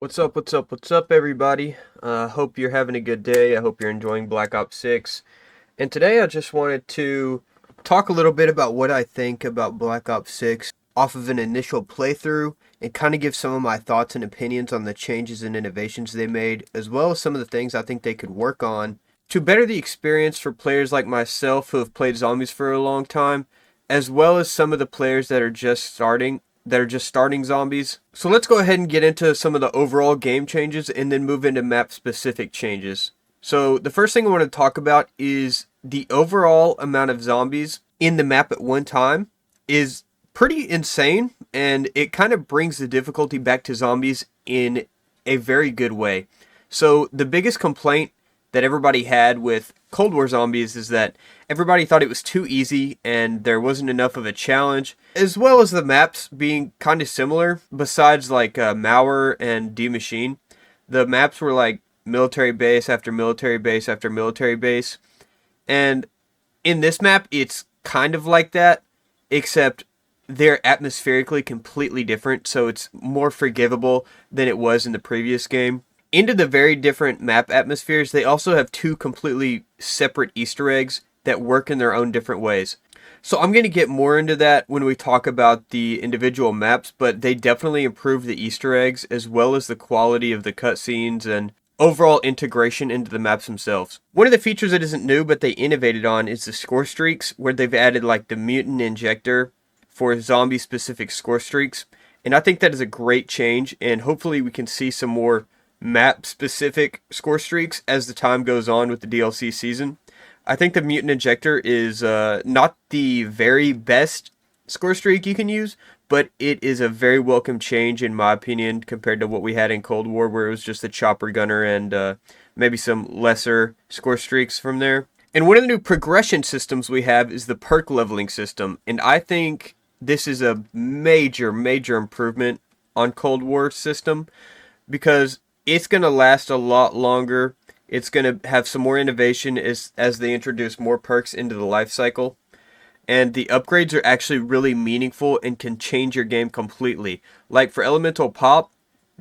What's up, what's up, everybody? Hope you're having a good day. I hope you're enjoying Black Ops 6. And today I just wanted to talk a little bit about what I think about Black Ops 6 off of an initial playthrough and kind of give some of my thoughts and opinions on the changes and innovations they made, as well as some of the things I think they could work on to better the experience for players like myself who have played zombies for a long time, as well as some of the players that are just starting zombies. So let's go ahead and get into some of the overall game changes and then move into map specific changes. So the first thing I want to talk about is the overall amount of zombies in the map at one time is pretty insane, and it kind of brings the difficulty back to zombies in a very good way. So the biggest complaint that everybody had with Cold War Zombies is that everybody thought it was too easy and there wasn't enough of a challenge, as well as the maps being kind of similar. Besides, like Mauer and D Machine, the maps were like military base after military base after military base, and in this map, it's kind of like that, except they're atmospherically completely different, so it's more forgivable than it was in the previous game. Into the very different map atmospheres, they also have two completely separate Easter eggs that work in their own different ways. So I'm going to get more into that when we talk about the individual maps, but they definitely improve the Easter eggs as well as the quality of the cutscenes and overall integration into the maps themselves. One of the features that isn't new but they innovated on is the score streaks, where they've added like the mutant injector for zombie specific score streaks. And I think that is a great change, and hopefully we can see some more map specific score streaks as the time goes on with the DLC season. I think the mutant injector is not the very best score streak you can use, but it is a very welcome change in my opinion compared to what we had in Cold War, where it was just the chopper gunner and maybe some lesser score streaks from there. And one of the new progression systems we have is the perk leveling system, and I think this is a major improvement on Cold War system because it's going to last a lot longer. It's going to have some more innovation as they introduce more perks into the life cycle. And the upgrades are actually really meaningful and can change your game completely. Like for Elemental Pop,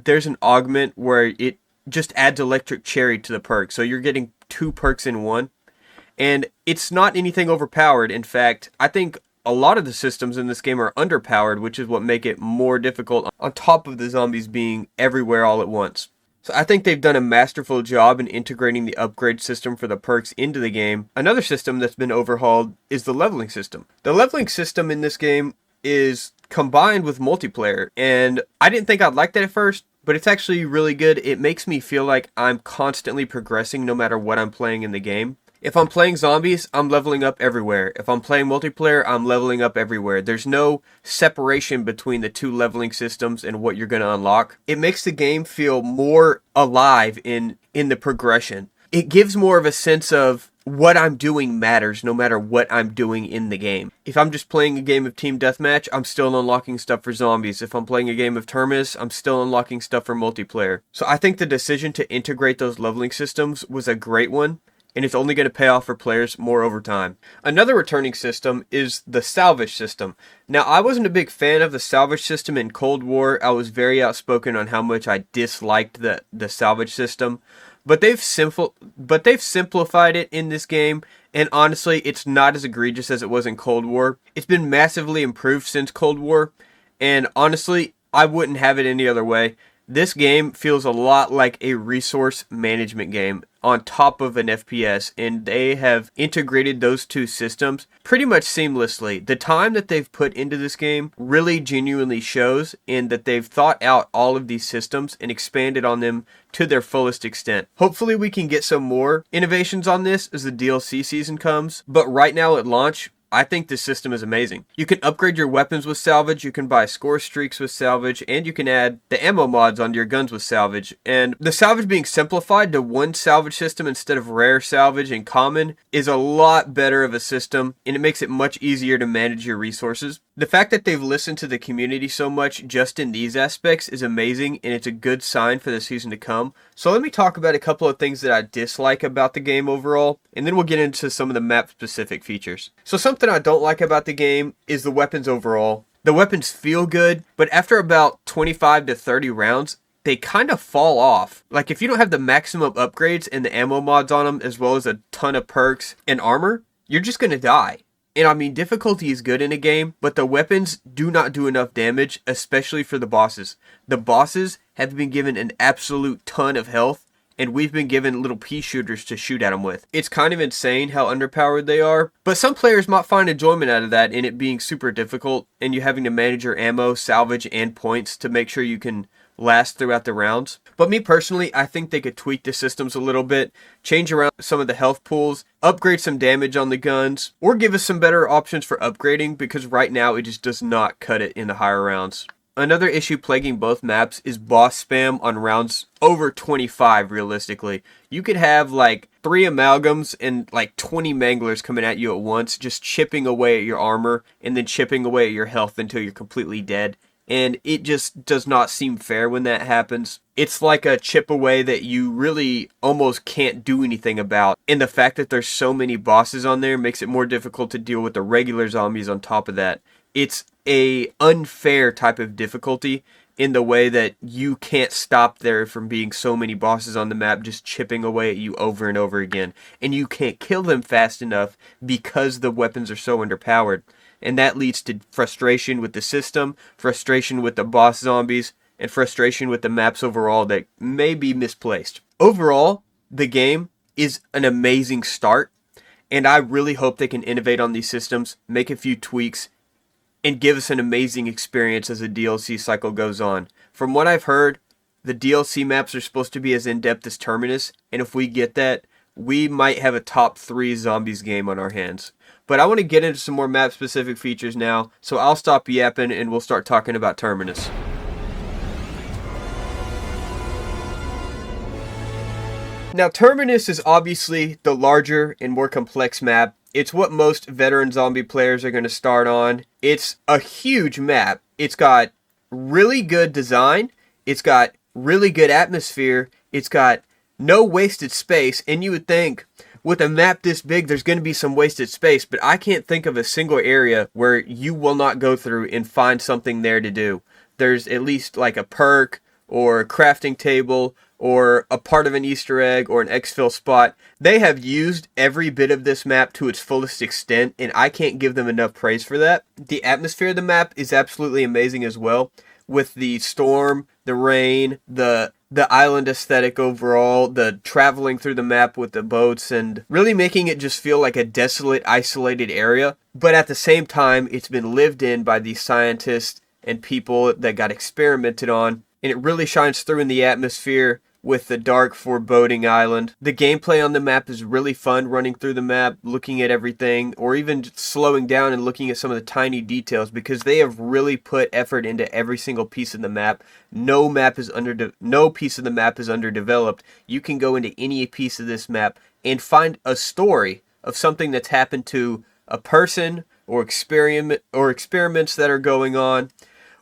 there's an augment where it just adds Electric Cherry to the perk. So you're getting two perks in one. And it's not anything overpowered. In fact, I think a lot of the systems in this game are underpowered, which is what make it more difficult on top of the zombies being everywhere all at once. So I think they've done a masterful job in integrating the upgrade system for the perks into the game. Another system that's been overhauled is the leveling system. The leveling system in this game is combined with multiplayer, and I didn't think I'd like that at first, but it's actually really good. It makes me feel like I'm constantly progressing no matter what I'm playing in the game. If I'm playing zombies, I'm leveling up everywhere. If I'm playing multiplayer, I'm leveling up everywhere. There's no separation between the two leveling systems and what you're going to unlock. It makes the game feel more alive in the progression. It gives more of a sense of what I'm doing matters no matter what I'm doing in the game. If I'm just playing a game of Team Deathmatch, I'm still unlocking stuff for zombies. If I'm playing a game of Terminus, I'm still unlocking stuff for multiplayer. So I think the decision to integrate those leveling systems was a great one, and it's only going to pay off for players more over time. Another returning system is the salvage system. Now, I wasn't a big fan of the salvage system in Cold War. I was very outspoken on how much I disliked the salvage system. But they've simplified it in this game, and honestly, it's not as egregious as it was in Cold War. It's been massively improved since Cold War, and honestly, I wouldn't have it any other way. This game feels a lot like a resource management game on top of an FPS, and they have integrated those two systems pretty much seamlessly. The time that they've put into this game really genuinely shows in that they've thought out all of these systems and expanded on them to their fullest extent. Hopefully we can get some more innovations on this as the DLC season comes, but right now at launch, I think this system is amazing. You can upgrade your weapons with salvage, you can buy score streaks with salvage, and you can add the ammo mods onto your guns with salvage. And the salvage being simplified to one salvage system instead of rare salvage and common is a lot better of a system, and it makes it much easier to manage your resources. The fact that they've listened to the community so much just in these aspects is amazing, and it's a good sign for the season to come. So let me talk about a couple of things that I dislike about the game overall, and then we'll get into some of the map specific features. So something I don't like about the game is the weapons overall. The weapons feel good, but after about 25 to 30 rounds, they kind of fall off. Like, if you don't have the maximum upgrades and the ammo mods on them, as well as a ton of perks and armor, you're just going to die. And I mean, difficulty is good in a game, but the weapons do not do enough damage, especially for the bosses. The bosses have been given an absolute ton of health, and we've been given little pea shooters to shoot at them with. It's kind of insane how underpowered they are, but some players might find enjoyment out of that in it being super difficult, and you having to manage your ammo, salvage, and points to make sure you can last throughout the rounds. But me personally, I think they could tweak the systems a little bit, change around some of the health pools, upgrade some damage on the guns, or give us some better options for upgrading, because right now it just does not cut it in the higher rounds. Another issue plaguing both maps is boss spam on rounds over 25 realistically. You could have like 3 amalgams and like 20 manglers coming at you at once, just chipping away at your armor and then chipping away at your health until you're completely dead. And it just does not seem fair when that happens. It's like a chip away that you really almost can't do anything about. And the fact that there's so many bosses on there makes it more difficult to deal with the regular zombies on top of that. It's a unfair type of difficulty in the way that you can't stop there from being so many bosses on the map just chipping away at you over and over again. And you can't kill them fast enough because the weapons are so underpowered. And that leads to frustration with the system, frustration with the boss zombies, and frustration with the maps overall that may be misplaced. Overall, the game is an amazing start, and I really hope they can innovate on these systems, make a few tweaks, and give us an amazing experience as the DLC cycle goes on. From what I've heard, the DLC maps are supposed to be as in-depth as Terminus, and if we get that, we might have a top 3 zombies game on our hands. But I want to get into some more map-specific features now, so I'll stop yapping and we'll start talking about Terminus. Now, Terminus is obviously the larger and more complex map. It's what most veteran zombie players are going to start on. It's a huge map. It's got really good design. It's got really good atmosphere. It's got no wasted space, and you would think with a map this big, there's going to be some wasted space, but I can't think of a single area where you will not go through and find something there to do. There's at least like a perk or a crafting table or a part of an Easter egg or an exfil spot. They have used every bit of this map to its fullest extent, and I can't give them enough praise for that. The atmosphere of the map is absolutely amazing as well, with the storm, the rain, the island aesthetic overall, the traveling through the map with the boats, and really making it just feel like a desolate, isolated area. But at the same time, it's been lived in by these scientists and people that got experimented on, and it really shines through in the atmosphere with the dark, foreboding island. The gameplay on the map is really fun, running through the map, looking at everything, or even slowing down and looking at some of the tiny details, because they have really put effort into every single piece of the map. No piece of the map is underdeveloped. You can go into any piece of this map and find a story of something that's happened to a person or experiments that are going on,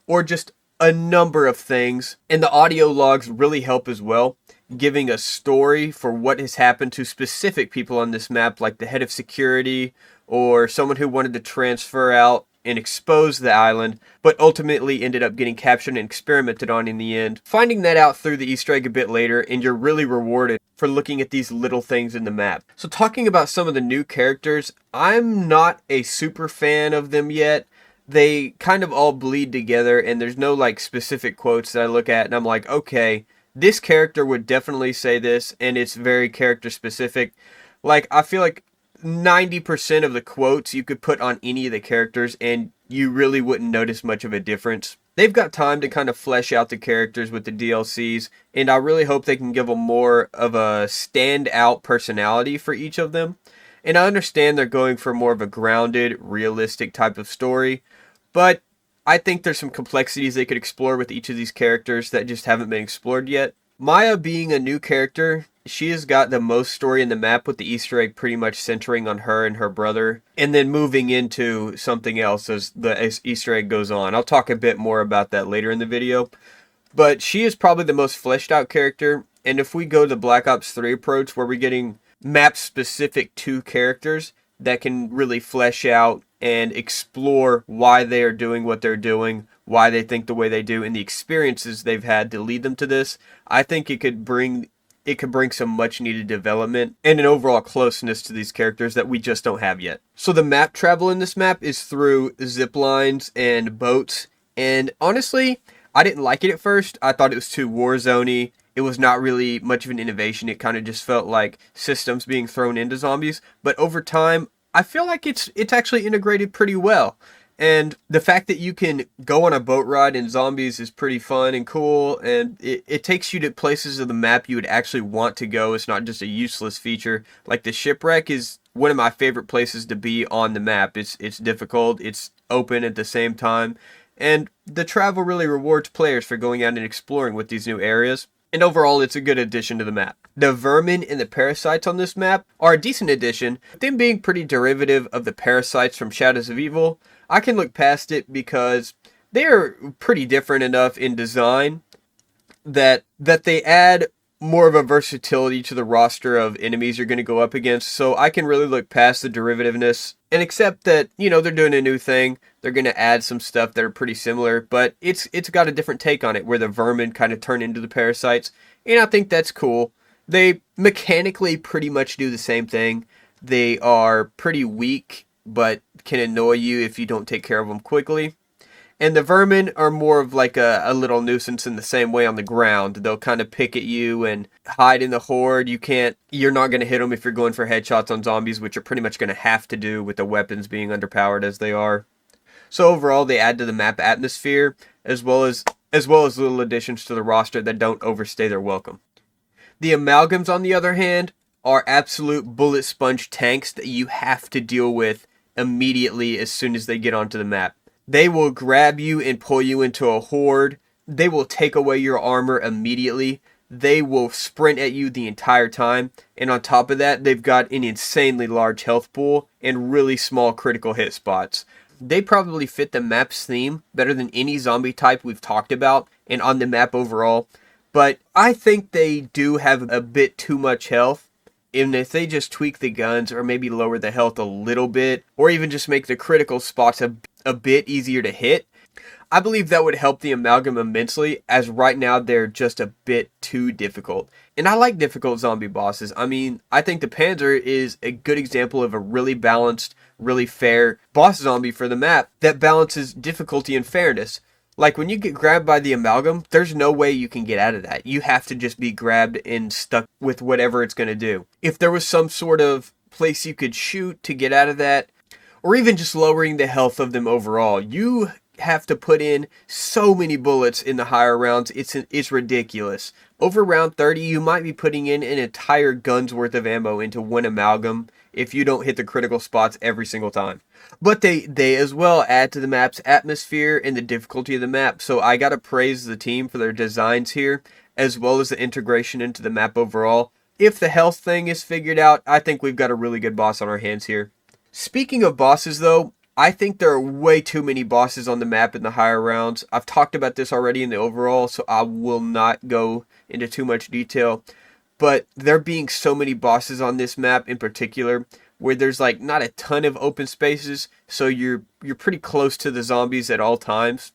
or just a number of things. And the audio logs really help as well, giving a story for what has happened to specific people on this map, like the head of security or someone who wanted to transfer out and expose the island, but ultimately ended up getting captured and experimented on in the end. Finding that out through the Easter egg a bit later, and you're really rewarded for looking at these little things in the map. So talking about some of the new characters, I'm not a super fan of them yet. They kind of all bleed together, and there's no like specific quotes that I look at and I'm like, okay, this character would definitely say this, and it's very character specific. Like, I feel like 90% of the quotes you could put on any of the characters and you really wouldn't notice much of a difference. They've got time to kind of flesh out the characters with the DLCs, and I really hope they can give them more of a standout personality for each of them. And I understand they're going for more of a grounded, realistic type of story, but I think there's some complexities they could explore with each of these characters that just haven't been explored yet. Maya being a new character, she has got the most story in the map, with the Easter egg pretty much centering on her and her brother, and then moving into something else as the Easter egg goes on. I'll talk a bit more about that later in the video, but she is probably the most fleshed out character. And if we go the Black Ops 3 approach, where we're getting map specific to characters that can really flesh out and explore why they are doing what they're doing, why they think the way they do, and the experiences they've had to lead them to this. I think it could bring some much needed development and an overall closeness to these characters that we just don't have yet. So the map travel in this map is through zip lines and boats. And honestly, I didn't like it at first. I thought it was too Warzone-y. It was not really much of an innovation. It kind of just felt like systems being thrown into zombies. But over time, I feel like it's actually integrated pretty well. And the fact that you can go on a boat ride in zombies is pretty fun and cool, and it takes you to places of the map you would actually want to go. It's not just a useless feature. Like the shipwreck is one of my favorite places to be on the map. It's difficult, it's open at the same time, and the travel really rewards players for going out and exploring with these new areas. And overall, it's a good addition to the map. The vermin and the parasites on this map are a decent addition. Them being pretty derivative of the parasites from Shadows of Evil, I can look past it because they are pretty different enough in design that they add more of a versatility to the roster of enemies you're going to go up against. So I can really look past the derivativeness and accept that, they're doing a new thing. They're going to add some stuff that are pretty similar, but it's got a different take on it where the vermin kind of turn into the parasites. And I think that's cool. They mechanically pretty much do the same thing. They are pretty weak, but can annoy you if you don't take care of them quickly. And the vermin are more of like a little nuisance in the same way on the ground. They'll kind of pick at you and hide in the horde. You're not going to hit them if you're going for headshots on zombies, which you're pretty much going to have to do with the weapons being underpowered as they are. So overall, they add to the map atmosphere as well as little additions to the roster that don't overstay their welcome. The amalgams, on the other hand, are absolute bullet sponge tanks that you have to deal with immediately as soon as they get onto the map. They will grab you and pull you into a horde. They will take away your armor immediately. They will sprint at you the entire time. And on top of that, they've got an insanely large health pool and really small critical hit spots. They probably fit the map's theme better than any zombie type we've talked about and on the map overall. But I think they do have a bit too much health. And if they just tweak the guns or maybe lower the health a little bit, or even just make the critical spots a bit easier to hit, I believe that would help the amalgam immensely, as right now they're just a bit too difficult. And I like difficult zombie bosses. I mean, I think the Panzer is a good example of a really balanced, really fair boss zombie for the map that balances difficulty and fairness. Like, when you get grabbed by the amalgam, there's no way you can get out of that. You have to just be grabbed and stuck with whatever it's going to do. If there was some sort of place you could shoot to get out of that, or even just lowering the health of them overall, you have to put in so many bullets in the higher rounds. It's ridiculous. Over round 30, you might be putting in an entire gun's worth of ammo into one amalgam if you don't hit the critical spots every single time. But they as well add to the map's atmosphere and the difficulty of the map, so I gotta praise the team for their designs here, as well as the integration into the map overall. If the health thing is figured out, I think we've got a really good boss on our hands here. Speaking of bosses though, I think there are way too many bosses on the map in the higher rounds. I've talked about this already in the overall, so I will not go into too much detail. But there being so many bosses on this map in particular, where there's like not a ton of open spaces, so you're pretty close to the zombies at all times,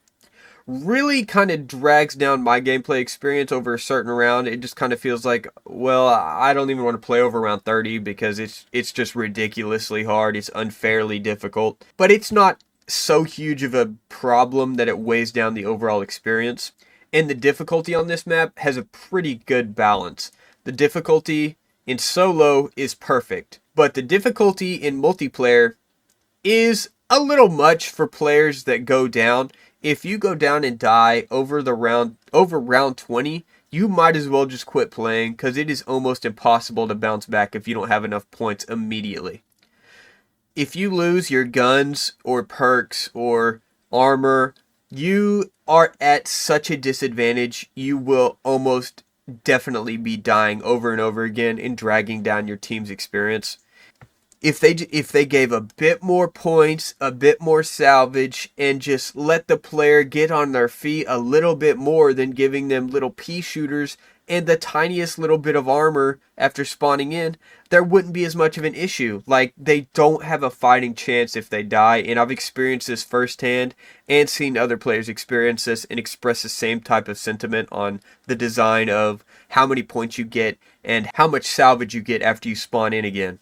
really kind of drags down my gameplay experience over a certain round. It just kind of feels like, well, I don't even want to play over round 30 because it's just ridiculously hard. It's unfairly difficult. But it's not so huge of a problem that it weighs down the overall experience. And the difficulty on this map has a pretty good balance. The difficulty in solo is perfect, but the difficulty in multiplayer is a little much for players that go down. If you go down and die over round 20, you might as well just quit playing because it is almost impossible to bounce back if you don't have enough points immediately. If you lose your guns or perks or armor, you are at such a disadvantage, you will almost definitely be dying over and over again and dragging down your team's experience. if they gave a bit more points, a bit more salvage, and just let the player get on their feet a little bit more than giving them little pea shooters and the tiniest little bit of armor after spawning in, there wouldn't be as much of an issue. Like, they don't have a fighting chance if they die, and I've experienced this firsthand and seen other players experience this and express the same type of sentiment on the design of how many points you get and how much salvage you get after you spawn in again.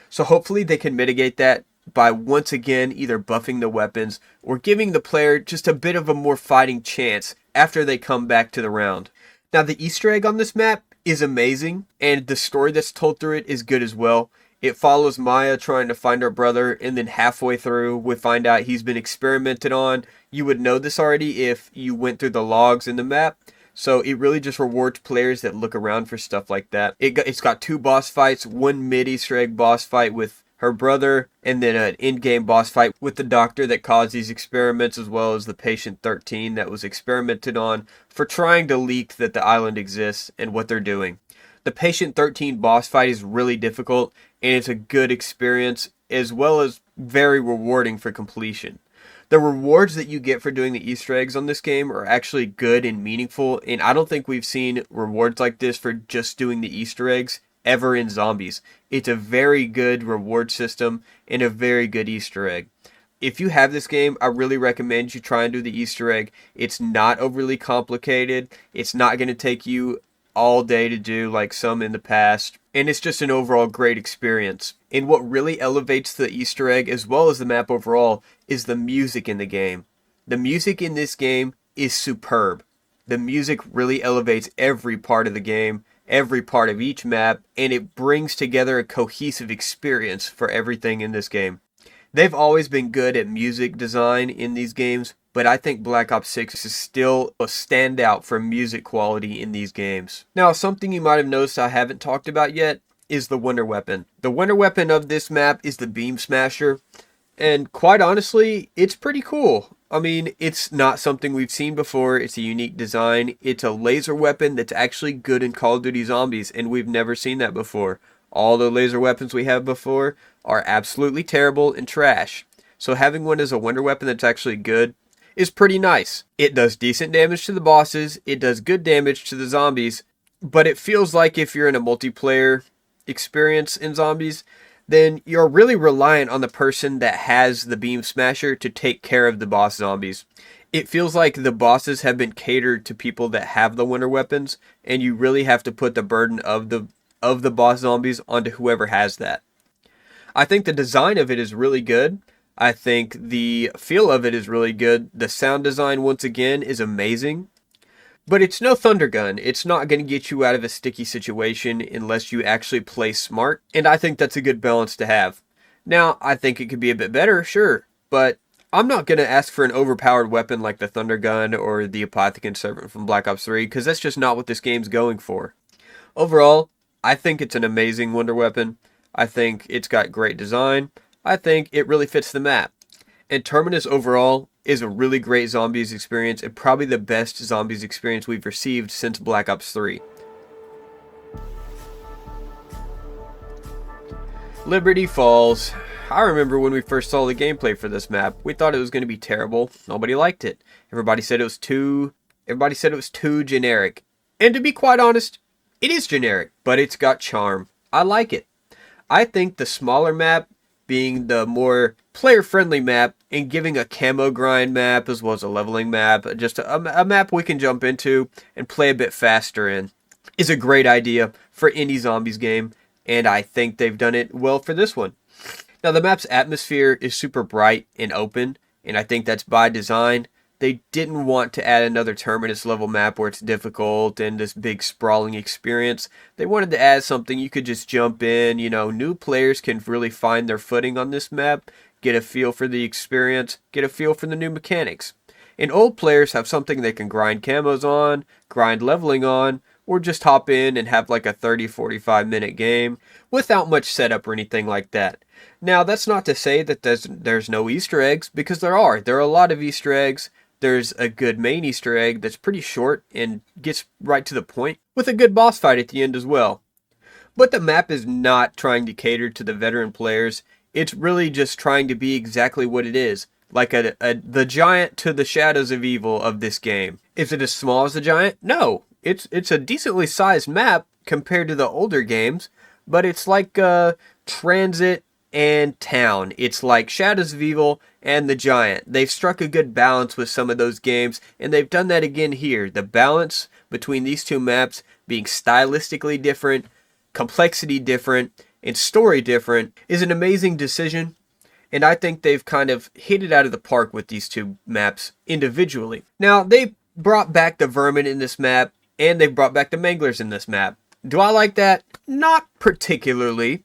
So hopefully they can mitigate that by once again either buffing the weapons or giving the player just a bit of a more fighting chance after they come back to the round. Now, the Easter egg on this map is amazing, and the story that's told through it is good as well. It follows Maya trying to find her brother, and then halfway through we find out he's been experimented on. You would know this already if you went through the logs in the map. So it really just rewards players that look around for stuff like that. It's got 2 boss fights, 1 mid-Easter egg boss fight with her brother, and then an in-game boss fight with the doctor that caused these experiments, as well as the patient 13 that was experimented on for trying to leak that the island exists and what they're doing. The patient 13 boss fight is really difficult, and it's a good experience, as well as very rewarding for completion. The rewards that you get for doing the Easter eggs on this game are actually good and meaningful, and I don't think we've seen rewards like this for just doing the Easter eggs ever in Zombies. It's a very good reward system and a very good Easter egg. If you have this game, I really recommend you try and do the Easter egg. It's not overly complicated. It's not going to take you all day to do like some in the past, and it's just an overall great experience. And what really elevates the Easter egg as well as the map overall is the music in the game. The music in this game is superb. The music really elevates every part of the game, every part of each map, and it brings together a cohesive experience for everything in this game. They've always been good at music design in these games, but I think Black Ops 6 is still a standout for music quality in these games. Now, something you might have noticed I haven't talked about yet is the wonder weapon. The wonder weapon of this map is the Beam Smasher, and quite honestly, it's pretty cool. I mean, it's not something we've seen before. It's a unique design. It's a laser weapon that's actually good in Call of Duty Zombies, and we've never seen that before. All the laser weapons we have before are absolutely terrible and trash. So having one as a wonder weapon that's actually good is pretty nice. It does decent damage to the bosses, it does good damage to the zombies, but it feels like if you're in a multiplayer experience in Zombies, then you're really reliant on the person that has the Beam Smasher to take care of the boss zombies. It feels like the bosses have been catered to people that have the wonder weapons, and you really have to put the burden of the boss zombies onto whoever has that. I think the design of it is really good. I think the feel of it is really good. The sound design, once again, is amazing. But it's no Thunder Gun. It's not going to get you out of a sticky situation unless you actually play smart, and I think that's a good balance to have. Now, I think it could be a bit better, sure, but I'm not going to ask for an overpowered weapon like the Thunder Gun or the Apothicon Servant from Black Ops 3, because that's just not what this game's going for. Overall, I think it's an amazing wonder weapon. I think it's got great design. I think it really fits the map. And Terminus overall is a really great Zombies experience, and probably the best Zombies experience we've received since Black Ops 3. Liberty Falls. I remember when we first saw the gameplay for this map, we thought it was going to be terrible. Nobody liked it. Everybody said it was too generic. And to be quite honest, it is generic, but it's got charm. I like it. I think the smaller map being the more player-friendly map and giving a camo grind map as well as a leveling map, just a map we can jump into and play a bit faster in, is a great idea for any Zombies game, and I think they've done it well for this one. Now, the map's atmosphere is super bright and open, and I think that's by design. They didn't want to add another Terminus level map where it's difficult and this big sprawling experience. They wanted to add something you could just jump in. You know, new players can really find their footing on this map, get a feel for the experience, get a feel for the new mechanics. And old players have something they can grind camos on, grind leveling on, or just hop in and have like a 30-45 minute game without much setup or anything like that. Now, that's not to say that there's no Easter eggs, because there are. There are a lot of Easter eggs. There's a good main Easter egg that's pretty short and gets right to the point, with a good boss fight at the end as well. But the map is not trying to cater to the veteran players. It's really just trying to be exactly what it is. Like the giant to the shadows of evil of this game. Is it as small as the giant? No. It's a decently sized map compared to the older games, but it's like Transit and Town. It's like Shadows of Evil and the Giant. They've struck a good balance with some of those games, and they've done that again here. The balance between these two maps being stylistically different, complexity different, and story different is an amazing decision. And I think they've kind of hit it out of the park with these two maps individually. Now, they brought back the vermin in this map, and they've brought back the manglers in this map. Do I like that? Not particularly,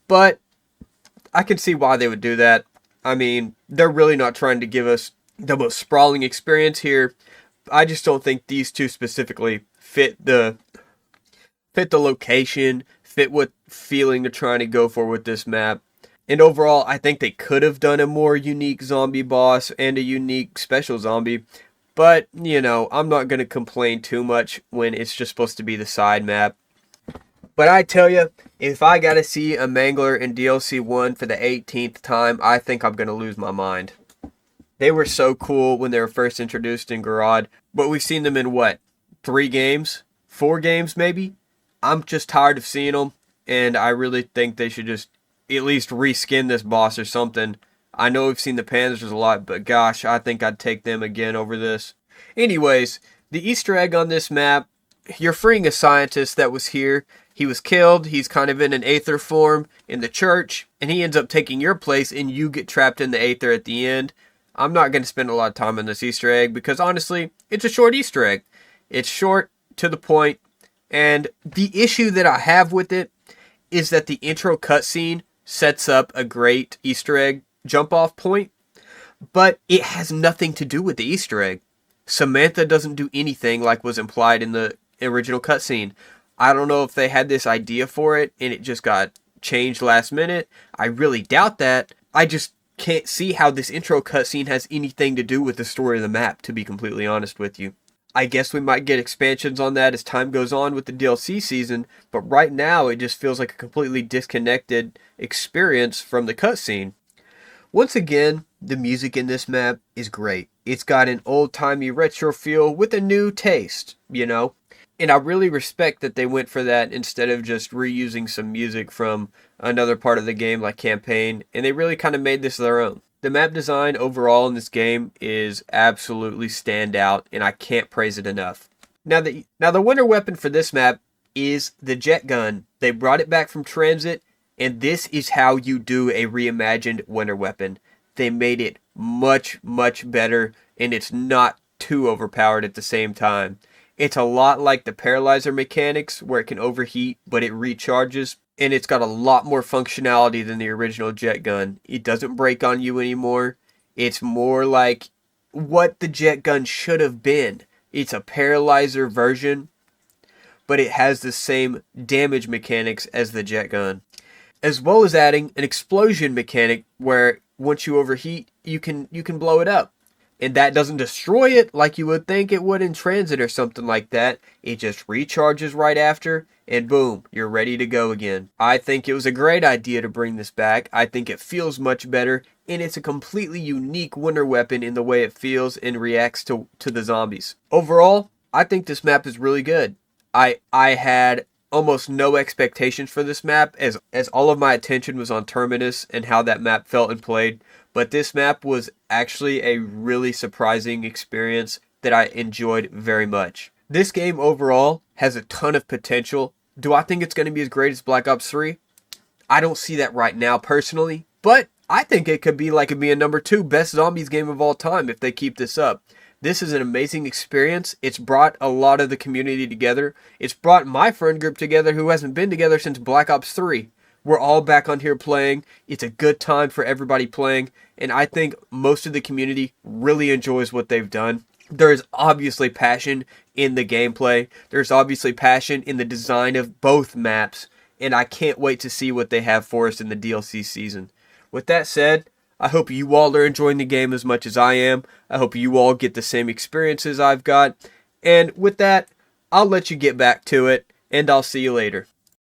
but I can see why they would do that. I mean, they're really not trying to give us the most sprawling experience here. I just don't think these two specifically fit the location, fit what feeling they're trying to go for with this map. And overall, I think they could have done a more unique zombie boss and a unique special zombie. But, you know, I'm not going to complain too much when it's just supposed to be the side map. But I tell you, if I got to see a Mangler in DLC 1 for the 18th time, I think I'm going to lose my mind. They were so cool when they were first introduced in Gorod. But we've seen them in what? 3 games? 4 games maybe? I'm just tired of seeing them. And I really think they should just at least reskin this boss or something. I know we've seen the Panzers a lot, but gosh, I think I'd take them again over this. Anyways, the Easter egg on this map, you're freeing a scientist that was here. He was killed. He's kind of in an Aether form in the church, and he ends up taking your place, and you get trapped in the Aether at the end. I'm not going to spend a lot of time on this Easter egg because, honestly, it's a short Easter egg. It's short, to the point, and the issue that I have with it is that the intro cutscene sets up a great Easter egg jump-off point, but it has nothing to do with the Easter egg. Samantha doesn't do anything like was implied in the original cutscene. I don't know if they had this idea for it and it just got changed last minute. I really doubt that. I just can't see how this intro cutscene has anything to do with the story of the map, to be completely honest with you. I guess we might get expansions on that as time goes on with the DLC season, but right now it just feels like a completely disconnected experience from the cutscene. Once again, the music in this map is great. It's got an old-timey retro feel with a new taste, you know? And I really respect that they went for that instead of just reusing some music from another part of the game like Campaign, and they really kind of made this their own. The map design overall in this game is absolutely standout, and I can't praise it enough. Now the winter weapon for this map is the jet gun. They brought it back from Transit, and this is how you do a reimagined winter weapon. They made it much, much better, and it's not too overpowered at the same time. It's a lot like the paralyzer mechanics, where it can overheat, but it recharges. And it's got a lot more functionality than the original jet gun. It doesn't break on you anymore. It's more like what the jet gun should have been. It's a paralyzer version, but it has the same damage mechanics as the jet gun. As well as adding an explosion mechanic where once you overheat, you can blow it up. And that doesn't destroy it like you would think it would in Transit or something like that. It just recharges right after, and boom, you're ready to go again. I think it was a great idea to bring this back. I think it feels much better, and it's a completely unique winter weapon in the way it feels and reacts to the zombies. Overall, I think this map is really good. I had almost no expectations for this map as all of my attention was on Terminus and how that map felt and played. But this map was actually a really surprising experience that I enjoyed very much. This game overall has a ton of potential. Do I think it's going to be as great as Black Ops 3? I don't see that right now personally, but I think it could be a number 2 best zombies game of all time if they keep this up. This is an amazing experience. It's brought a lot of the community together. It's brought my friend group together who hasn't been together since Black Ops 3. We're all back on here playing. It's a good time for everybody playing, and I think most of the community really enjoys what they've done. There is obviously passion in the gameplay. There's obviously passion in the design of both maps, and I can't wait to see what they have for us in the DLC season. With that said, I hope you all are enjoying the game as much as I am. I hope you all get the same experiences I've got. And with that, I'll let you get back to it, and I'll see you later.